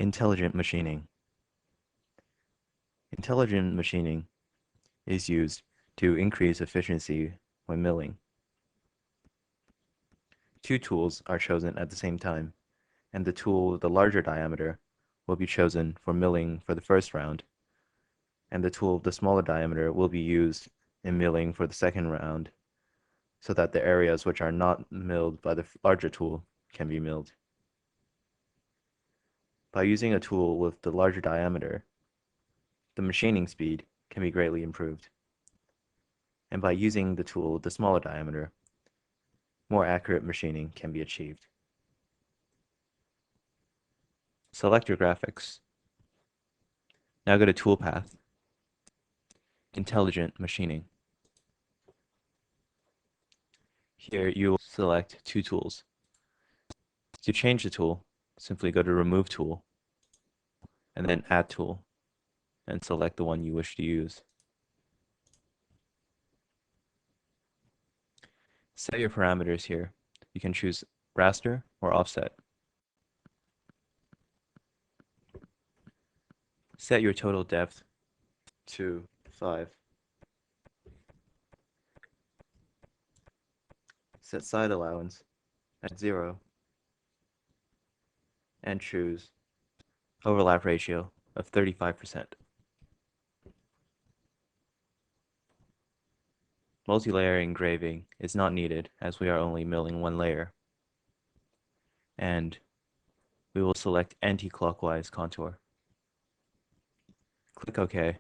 Intelligent machining. Intelligent machining is used to increase efficiency when milling. Two tools are chosen at the same time, and the tool with the larger diameter will be chosen for milling for the first round, and the tool with the smaller diameter will be used in milling for the second round, so that the areas which are not milled by the larger tool can be milled. By using a tool with the larger diameter, the machining speed can be greatly improved. And by using the tool with the smaller diameter, more accurate machining can be achieved. Select your graphics. Now go to Toolpath, Intelligent Machining. Here you will select two tools. To change the tool, simply go to Remove Tool, and then Add Tool, and select the one you wish to use. Set your parameters here. You can choose raster or offset. Set your total depth to 5. Set side allowance at 0. And choose overlap ratio of 35%. Multi-layer engraving is not needed as we are only milling one layer. And we will select anti-clockwise contour. Click OK.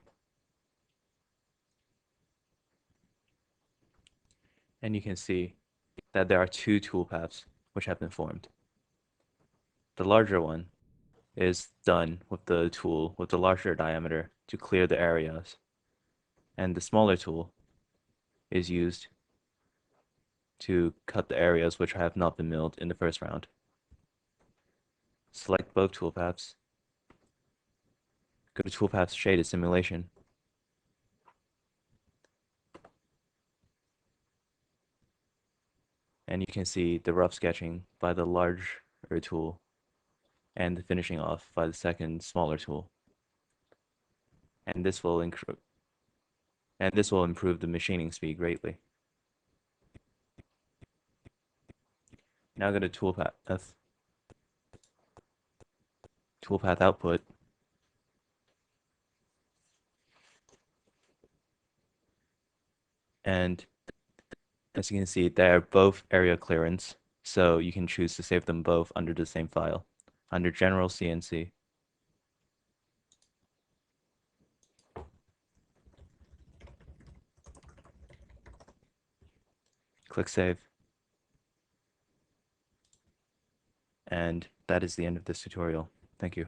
And you can see that there are two toolpaths which have been formed. The larger one is done with the tool with the larger diameter to clear the areas, and the smaller tool is used to cut the areas which have not been milled in the first round. Select both toolpaths. Go to Toolpath Shaded Simulation. And you can see the rough sketching by the larger tool and the finishing off by the second smaller tool. And this will improve the machining speed greatly. Now go to Toolpath Output. And as you can see, they are both area clearance, so you can choose to save them both under the same file, under General CNC. Click Save. And that is the end of this tutorial. Thank you.